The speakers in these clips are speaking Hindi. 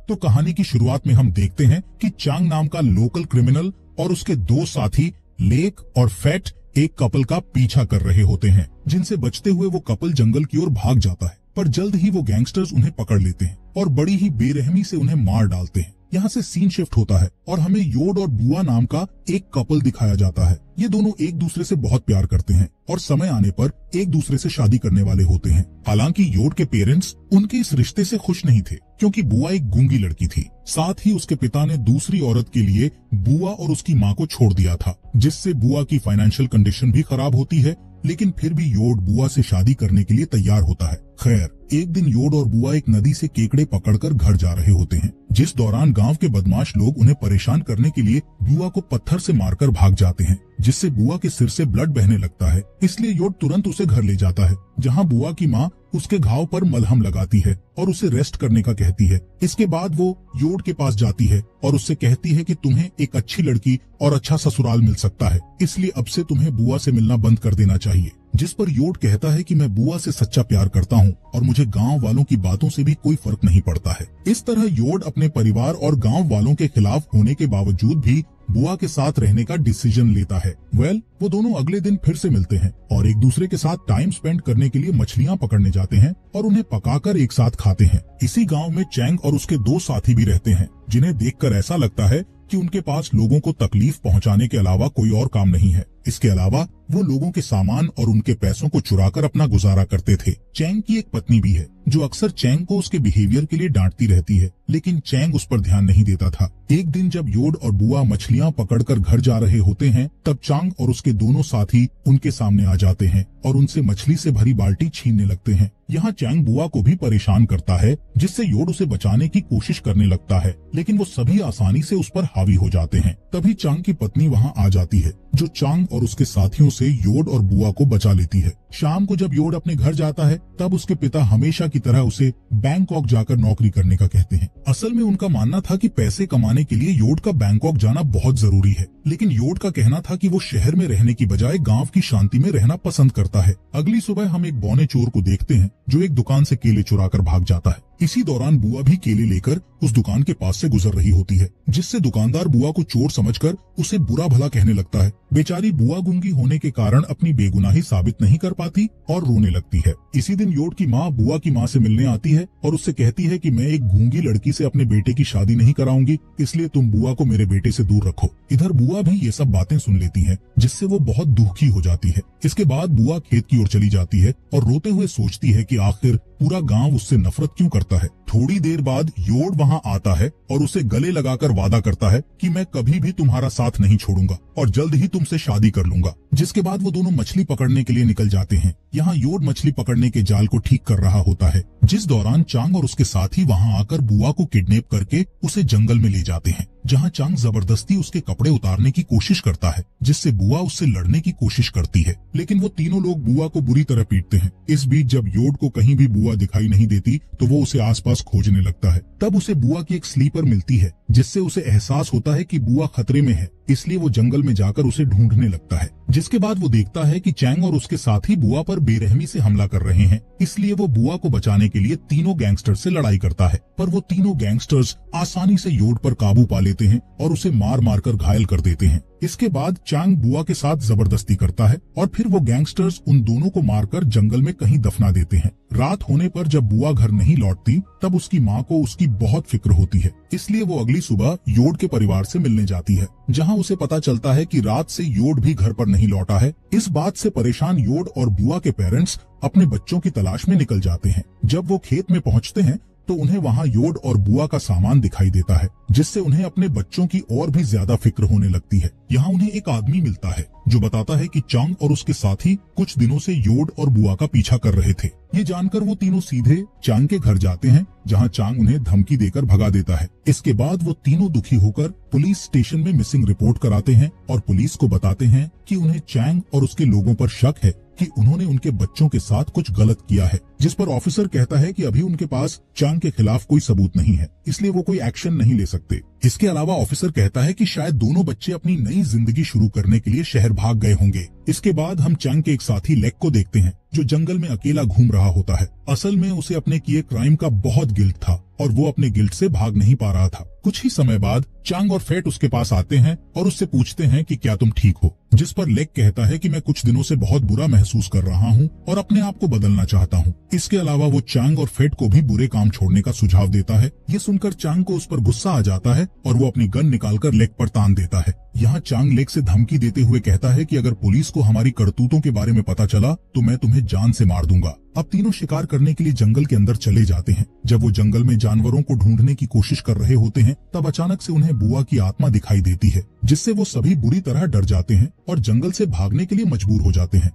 तो कहानी की शुरुआत में हम देखते हैं कि चांग नाम का लोकल क्रिमिनल और उसके दो साथी लेक और फैट एक कपल का पीछा कर रहे होते हैं, जिनसे बचते हुए वो कपल जंगल की ओर भाग जाता है। पर जल्द ही वो गैंगस्टर्स उन्हें पकड़ लेते हैं और बड़ी ही बेरहमी से उन्हें मार डालते हैं। यहाँ से सीन शिफ्ट होता है और हमें योड और बुआ नाम का एक कपल दिखाया जाता है। ये दोनों एक दूसरे से बहुत प्यार करते हैं और समय आने पर एक दूसरे से शादी करने वाले होते हैं। हालांकि योड के पेरेंट्स उनके इस रिश्ते से खुश नहीं थे, क्योंकि बुआ एक गूंगी लड़की थी। साथ ही उसके पिता ने दूसरी औरत के लिए बुआ और उसकी माँ को छोड़ दिया था, जिससे बुआ की फाइनेंशियल कंडीशन भी खराब होती है। लेकिन फिर भी योड बुआ से शादी करने के लिए तैयार होता है। खैर, एक दिन योड और बुआ एक नदी से केकड़े पकड़कर घर जा रहे होते हैं, जिस दौरान गांव के बदमाश लोग उन्हें परेशान करने के लिए बुआ को पत्थर से मारकर भाग जाते हैं, जिससे बुआ के सिर से ब्लड बहने लगता है। इसलिए योड तुरंत उसे घर ले जाता है, जहां बुआ की माँ उसके घाव पर मलहम लगाती है और उसे रेस्ट करने का कहती है। इसके बाद वो योड के पास जाती है और उससे कहती है कि तुम्हें एक अच्छी लड़की और अच्छा ससुराल मिल सकता है, इसलिए अब से तुम्हें बुआ से मिलना बंद कर देना चाहिए। जिस पर योड कहता है कि मैं बुआ से सच्चा प्यार करता हूँ और मुझे गांव वालों की बातों से भी कोई फर्क नहीं पड़ता है। इस तरह योड अपने परिवार और गांव वालों के खिलाफ होने के बावजूद भी बुआ के साथ रहने का डिसीजन लेता है। वो दोनों अगले दिन फिर से मिलते हैं और एक दूसरे के साथ टाइम स्पेंड करने के लिए मछलियाँ पकड़ने जाते हैं और उन्हें पकाकर एक साथ खाते हैं। इसी गांव में चैंग और उसके दो साथी भी रहते हैं, जिन्हें देखकर ऐसा लगता है कि उनके पास लोगों को तकलीफ पहुंचाने के अलावा कोई और काम नहीं है। इसके अलावा वो लोगों के सामान और उनके पैसों को चुराकर अपना गुजारा करते थे। चैंग की एक पत्नी भी है, जो अक्सर चैंग को उसके बिहेवियर के लिए डांटती रहती है, लेकिन चैंग उस पर ध्यान नहीं देता था। एक दिन जब योड और बुआ मछलियाँ पकड़कर घर जा रहे होते हैं, तब चांग और उसके दोनों साथी उनके सामने आ जाते हैं और उनसे मछली से भरी बाल्टी छीनने लगते हैं। यहाँ चैंग बुआ को भी परेशान करता है, जिससे योड उसे बचाने की कोशिश करने लगता है, लेकिन वो सभी आसानी से उस पर हावी हो जाते हैं। तभी चांग की पत्नी वहाँ आ जाती है, जो चांग और उसके साथियों से योड और बुआ को बचा लेती है। शाम को जब योड अपने घर जाता है, तब उसके पिता हमेशा की तरह उसे बैंकॉक जाकर नौकरी करने का कहते हैं। असल में उनका मानना था कि पैसे कमाने के लिए योड का बैंकॉक जाना बहुत जरूरी है, लेकिन योड का कहना था कि वो शहर में रहने की बजाय गांव की शांति में रहना पसंद करता है। अगली सुबह हम एक बौने चोर को देखते हैं, जो एक दुकान से केले चुराकर भाग जाता है। इसी दौरान बुआ भी केले लेकर उस दुकान के पास से गुजर रही होती है, जिससे दुकानदार बुआ को चोर समझकर उसे बुरा भला कहने लगता है। बेचारी बुआ गूंगी होने के कारण अपनी बेगुनाही साबित नहीं कर पाती और रोने लगती है। इसी दिन योड की माँ बुआ की माँ से मिलने आती है और उससे कहती है कि मैं एक गूंगी लड़की से अपने बेटे की शादी नहीं कराऊंगी, इसलिए तुम बुआ को मेरे बेटे से दूर रखो। इधर बुआ भी ये सब बातें सुन लेती है, जिससे वो बहुत दुखी हो जाती है। इसके बाद बुआ खेत की ओर चली जाती है और रोते हुए सोचती है कि आखिर पूरा गांव उससे नफरत क्यों करता है। थोड़ी देर बाद योड वहां आता है और उसे गले लगाकर वादा करता है कि मैं कभी भी तुम्हारा साथ नहीं छोड़ूंगा और जल्द ही तुमसे शादी कर लूंगा। जिसके बाद वो दोनों मछली पकड़ने के लिए निकल जाते हैं। यहाँ योड मछली पकड़ने के जाल को ठीक कर रहा होता है, जिस दौरान चांग और उसके साथी वहां आकर बुआ को किडनैप करके उसे जंगल में ले जाते हैं, जहाँ चांग जबरदस्ती उसके कपड़े उतारने की कोशिश करता है, जिससे बुआ उससे लड़ने की कोशिश करती है, लेकिन वो तीनों लोग बुआ को बुरी तरह पीटते हैं। इस बीच जब योड को कहीं भी बुआ दिखाई नहीं देती, तो वो उसे आसपास खोजने लगता है। तब उसे बुआ की एक स्लीपर मिलती है, जिससे उसे एहसास होता है कि बुआ खतरे में है, इसलिए वो जंगल में जाकर उसे ढूंढने लगता है। जिसके बाद वो देखता है कि चैंग और उसके साथी बुआ पर बेरहमी से हमला कर रहे हैं, इसलिए वो बुआ को बचाने के लिए तीनों गैंगस्टर से लड़ाई करता है। पर वो तीनों गैंगस्टर्स आसानी से योड पर काबू पा लेते हैं और उसे मार मार कर घायल कर देते हैं। इसके बाद चांग बुआ के साथ जबरदस्ती करता है और फिर वो गैंगस्टर्स उन दोनों को मारकर जंगल में कहीं दफना देते हैं। रात होने पर जब बुआ घर नहीं लौटती, तब उसकी माँ को उसकी बहुत फिक्र होती है, इसलिए वो अगली सुबह योड के परिवार से मिलने जाती है, जहाँ उसे पता चलता है कि रात से योड भी घर पर नहीं लौटा है। इस बात से परेशान योड और बुआ के पेरेंट्स अपने बच्चों की तलाश में निकल जाते हैं। जब वो खेत में पहुँचते हैं, तो उन्हें वहाँ योड और बुआ का सामान दिखाई देता है, जिससे उन्हें अपने बच्चों की और भी ज्यादा फिक्र होने लगती है। यहाँ उन्हें एक आदमी मिलता है, जो बताता है कि चांग और उसके साथी कुछ दिनों से योड और बुआ का पीछा कर रहे थे। ये जानकर वो तीनों सीधे चांग के घर जाते हैं, जहाँ चांग उन्हें धमकी देकर भगा देता है। इसके बाद वो तीनों दुखी होकर पुलिस स्टेशन में मिसिंग रिपोर्ट कराते हैं और पुलिस को बताते हैं कि उन्हें चांग और उसके लोगों पर शक है कि उन्होंने उनके बच्चों के साथ कुछ गलत किया है। जिस पर ऑफिसर कहता है कि अभी उनके पास चांग के खिलाफ कोई सबूत नहीं है, इसलिए वो कोई एक्शन नहीं ले सकते। इसके अलावा ऑफिसर कहता है कि शायद दोनों बच्चे अपनी नई जिंदगी शुरू करने के लिए शहर भाग गए होंगे। इसके बाद हम चांग के एक साथी लेक को देखते हैं जो जंगल में अकेला घूम रहा होता है। असल में उसे अपने किए क्राइम का बहुत गिल्ट था और वो अपने गिल्ट से भाग नहीं पा रहा था। कुछ ही समय बाद चांग और फेट उसके पास आते हैं और उससे पूछते हैं कि क्या तुम ठीक हो, जिस पर लेक कहता है कि मैं कुछ दिनों से बहुत बुरा महसूस कर रहा हूँ और अपने आप को बदलना चाहता हूँ। इसके अलावा वो चांग और फेट को भी बुरे काम छोड़ने का सुझाव देता है। ये सुनकर चांग को उस पर गुस्सा आ जाता है और वो अपनी गन निकालकर लेक पर तान देता है। यहाँ चांग लेक से धमकी देते हुए कहता है कि अगर पुलिस को हमारी करतूतों के बारे में पता चला तो मैं तुम्हें जान से मार दूंगा। अब तीनों शिकार करने के लिए जंगल के अंदर चले जाते हैं। जब वो जंगल में जानवरों को ढूंढने की कोशिश कर रहे होते हैं तब अचानक से उन्हें बुआ की आत्मा दिखाई देती है, जिससे वो सभी बुरी तरह डर जाते हैं और जंगल से भागने के लिए मजबूर हो जाते हैं।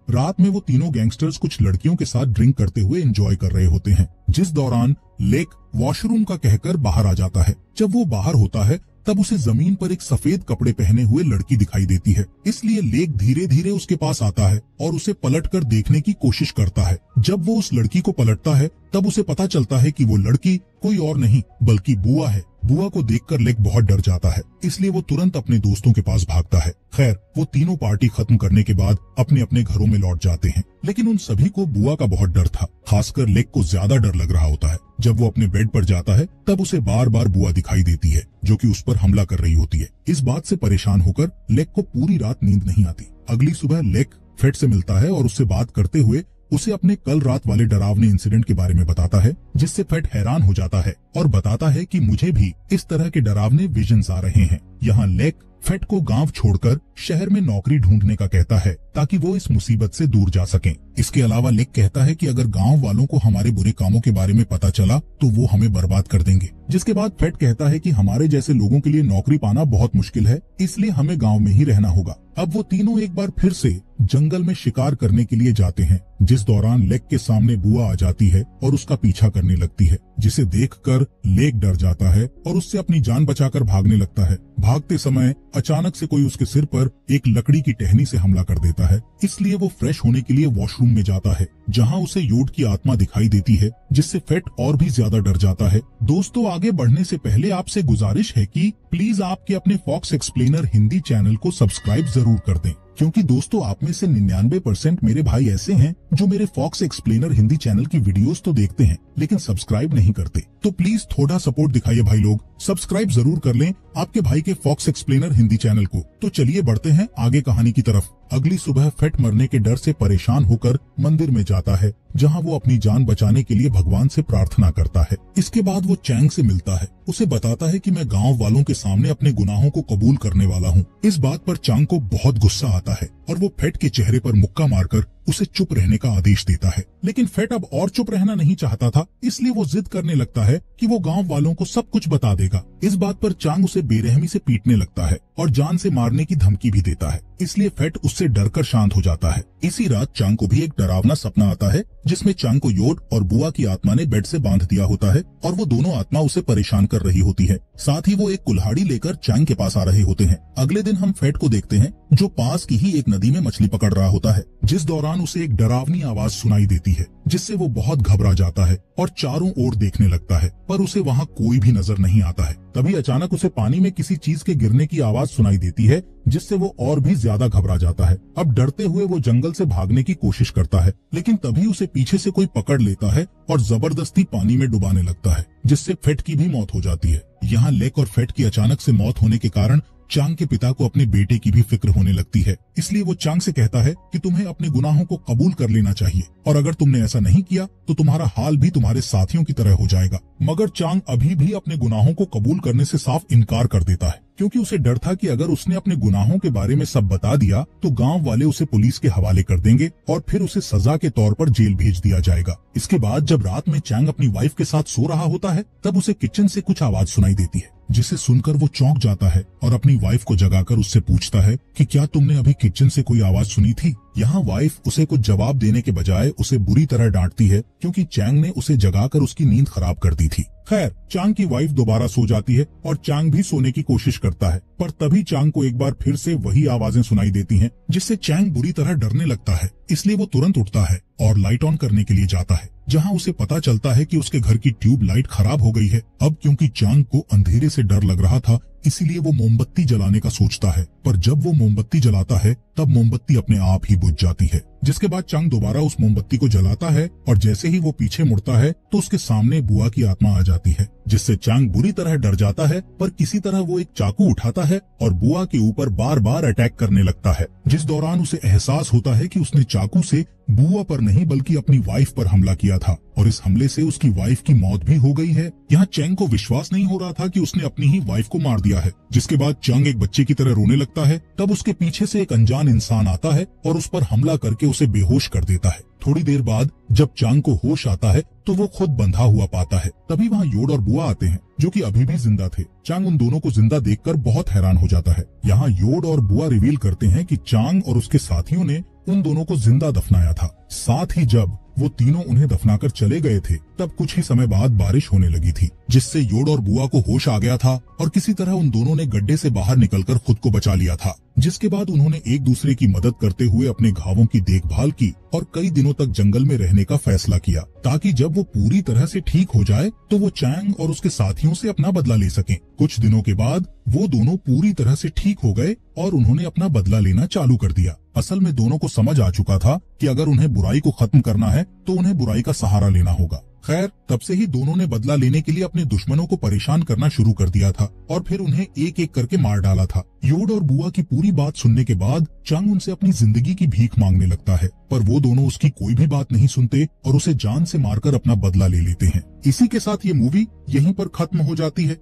रात में वो तीनों गैंगस्टर्स कुछ लड़कियों के साथ ड्रिंक करते हुए एंजॉय कर रहे होते हैं, जिस दौरान लेक वॉशरूम का कहकर बाहर आ जाता है। जब वो बाहर होता है तब उसे जमीन पर एक सफेद कपड़े पहने हुए लड़की दिखाई देती है, इसलिए लेक धीरे धीरे उसके पास आता है और उसे पलटकर देखने की कोशिश करता है। जब वो उस लड़की को पलटता है तब उसे पता चलता है कि वो लड़की कोई और नहीं बल्कि बुआ है। बुआ को देखकर लेक बहुत डर जाता है, इसलिए वो तुरंत अपने दोस्तों के पास भागता है। खैर, वो तीनों पार्टी खत्म करने के बाद अपने अपने घरों में लौट जाते हैं, लेकिन उन सभी को बुआ का बहुत डर था। खासकर लेक को ज्यादा डर लग रहा होता है। जब वो अपने बेड पर जाता है तब उसे बार बार बुआ दिखाई देती है जो कि उस पर हमला कर रही होती है। इस बात से परेशान होकर लेक को पूरी रात नींद नहीं आती। अगली सुबह लेक फेट से मिलता है और उससे बात करते हुए उसे अपने कल रात वाले डरावने इंसिडेंट के बारे में बताता है, जिससे फेट हैरान हो जाता है और बताता है कि मुझे भी इस तरह के डरावने विजन्स आ रहे हैं। यहाँ लेक फेट को गांव छोड़कर शहर में नौकरी ढूंढने का कहता है ताकि वो इस मुसीबत से दूर जा सकें। इसके अलावा लेक कहता है कि अगर गांव वालों को हमारे बुरे कामों के बारे में पता चला तो वो हमें बर्बाद कर देंगे। जिसके बाद फेट कहता है कि हमारे जैसे लोगों के लिए नौकरी पाना बहुत मुश्किल है, इसलिए हमें गांव में ही रहना होगा। अब वो तीनों एक बार फिर से जंगल में शिकार करने के लिए जाते हैं, जिस दौरान लेक के सामने बुआ आ जाती है और उसका पीछा करने लगती है, जिसे देखकर लेक डर जाता है और उससे अपनी जान बचाकर भागने लगता है। भागते समय अचानक से कोई उसके सिर पर एक लकड़ी की टहनी से हमला कर देता है, इसलिए वो फ्रेश होने के लिए वॉशरूम में जाता है, जहां उसे योड की आत्मा दिखाई देती है, जिससे फेट और भी ज्यादा डर जाता है। दोस्तों, आगे बढ़ने से पहले आपसे गुजारिश है कि प्लीज आपके अपने फॉक्स एक्सप्लेनर हिंदी चैनल को सब्सक्राइब जरूर कर दें, क्योंकि दोस्तों आप में से 99% मेरे भाई ऐसे हैं जो मेरे फॉक्स एक्सप्लेनर हिंदी चैनल की वीडियोस तो देखते हैं लेकिन सब्सक्राइब नहीं करते। तो प्लीज थोड़ा सपोर्ट दिखाइए भाई लोग, सब्सक्राइब जरूर कर लें आपके भाई के फॉक्स एक्सप्लेनर हिंदी चैनल को। तो चलिए बढ़ते हैं आगे कहानी की तरफ। अगली सुबह फेट मरने के डर से परेशान होकर मंदिर में जाता है, जहां वो अपनी जान बचाने के लिए भगवान से प्रार्थना करता है। इसके बाद वो चैंग से मिलता है, उसे बताता है कि मैं गांव वालों के सामने अपने गुनाहों को कबूल करने वाला हूँ। इस बात पर चांग को बहुत गुस्सा आता है और वो फेट के चेहरे पर मुक्का मारकर उसे चुप रहने का आदेश देता है। लेकिन फेट अब और चुप रहना नहीं चाहता था, इसलिए वो जिद करने लगता है कि वो गांव वालों को सब कुछ बता देगा। इस बात पर चांग उसे बेरहमी से पीटने लगता है और जान से मारने की धमकी भी देता है, इसलिए फेट उससे डरकर शांत हो जाता है। इसी रात चांग को भी एक डरावना सपना आता है, जिसमें चांग को योड और बुआ की आत्मा ने बेड से बांध दिया होता है और वो दोनों आत्मा उसे परेशान कर रही होती है। साथ ही वो एक कुल्हाड़ी लेकर चांग के पास आ रहे होते हैं। अगले दिन हम फेट को देखते हैं जो पास की ही एक नदी में मछली पकड़ रहा होता है, जिस दौरान उसे एक डरावनी आवाज सुनाई देती है, जिससे वो बहुत घबरा जाता है और चारों ओर देखने लगता है, पर उसे वहाँ कोई भी नजर नहीं आता है। तभी अचानक उसे पानी में किसी चीज के गिरने की आवाज सुनाई देती है, जिससे वो और भी ज्यादा घबरा जाता है। अब डरते हुए वो जंगल से भागने की कोशिश करता है, लेकिन तभी उसे पीछे से कोई पकड़ लेता है और जबरदस्ती पानी में डुबाने लगता है, जिससे फेट की भी मौत हो जाती है। यहाँ लेक और फेट की अचानक से मौत होने के कारण चांग के पिता को अपने बेटे की भी फिक्र होने लगती है, इसलिए वो चांग से कहता है कि तुम्हें अपने गुनाहों को कबूल कर लेना चाहिए और अगर तुमने ऐसा नहीं किया तो तुम्हारा हाल भी तुम्हारे साथियों की तरह हो जाएगा। मगर चांग अभी भी अपने गुनाहों को कबूल करने से साफ इनकार कर देता है, क्योंकि उसे डर था कि अगर उसने अपने गुनाहों के बारे में सब बता दिया तो गांव वाले उसे पुलिस के हवाले कर देंगे और फिर उसे सजा के तौर पर जेल भेज दिया जाएगा। इसके बाद जब रात में चांग अपनी वाइफ के साथ सो रहा होता है, तब उसे किचन से कुछ आवाज सुनाई देती है, जिसे सुनकर वो चौंक जाता है और अपनी वाइफ को जगाकर उससे पूछता है कि क्या तुमने अभी किचन से कोई आवाज सुनी थी। यहाँ वाइफ उसे कुछ जवाब देने के बजाय उसे बुरी तरह डांटती है क्योंकि चैंग ने उसे जगाकर उसकी नींद खराब कर दी थी। खैर, चांग की वाइफ दोबारा सो जाती है और चांग भी सोने की कोशिश करता है, पर तभी चांग को एक बार फिर से वही आवाजें सुनाई देती हैं, जिससे चैंग बुरी तरह डरने लगता है। इसलिए वो तुरंत उठता है और लाइट ऑन करने के लिए जाता है, जहाँ उसे पता चलता है कि उसके घर की ट्यूब लाइट खराब हो गई है। अब क्योंकि चांग को अंधेरे से डर लग रहा था, इसीलिए वो मोमबत्ती जलाने का सोचता है, पर जब वो मोमबत्ती जलाता है तब मोमबत्ती अपने आप ही बुझ जाती है। जिसके बाद चांग दोबारा उस मोमबत्ती को जलाता है और जैसे ही वो पीछे मुड़ता है तो उसके सामने बुआ की आत्मा आ जाती है, जिससे चांग बुरी तरह डर जाता है। पर किसी तरह वो एक चाकू उठाता है और बुआ के ऊपर बार बार अटैक करने लगता है, जिस दौरान उसे एहसास होता है कि उसने चाकू से बुआ पर नहीं बल्कि अपनी वाइफ पर हमला किया था और इस हमले से उसकी वाइफ की मौत भी हो गई है। यहाँ चैंग को विश्वास नहीं हो रहा था कि उसने अपनी ही वाइफ को मार दिया है। जिसके बाद चांग एक बच्चे की तरह रोने लगता है। तब उसके पीछे से एक अनजान इंसान आता है और उस पर हमला करके उसे बेहोश कर देता है। थोड़ी देर बाद जब चांग को होश आता है तो वो खुद बंधा हुआ पाता है। तभी वहाँ योड और बुआ आते हैं, जो कि अभी भी जिंदा थे। चांग उन दोनों को जिंदा देखकर बहुत हैरान हो जाता है। यहाँ योड और बुआ रिवील करते हैं कि चांग और उसके साथियों ने उन दोनों को जिंदा दफनाया था। साथ ही जब वो तीनों उन्हें दफनाकर चले गए थे तब कुछ ही समय बाद बारिश होने लगी थी, जिससे योड और बुआ को होश आ गया था और किसी तरह उन दोनों ने गड्ढे से बाहर निकलकर खुद को बचा लिया था। जिसके बाद उन्होंने एक दूसरे की मदद करते हुए अपने घावों की देखभाल की और कई दिनों तक जंगल में रहने का फैसला किया, ताकि जब वो पूरी तरह से ठीक हो जाए तो वो चैंग और उसके साथियों से अपना बदला ले सकें। कुछ दिनों के बाद वो दोनों पूरी तरह से ठीक हो गए और उन्होंने अपना बदला लेना चालू कर दिया। असल में दोनों को समझ आ चुका था कि अगर उन्हें बुराई को खत्म करना है तो उन्हें बुराई का सहारा लेना होगा। खैर, तब से ही दोनों ने बदला लेने के लिए अपने दुश्मनों को परेशान करना शुरू कर दिया था और फिर उन्हें एक एक करके मार डाला था। योड और बुआ की पूरी बात सुनने के बाद चांग उनसे अपनी जिंदगी की भीख मांगने लगता है, पर वो दोनों उसकी कोई भी बात नहीं सुनते और उसे जान से मारकर अपना बदला ले लेते हैं। इसी के साथ ये मूवी यहीं पर खत्म हो जाती है।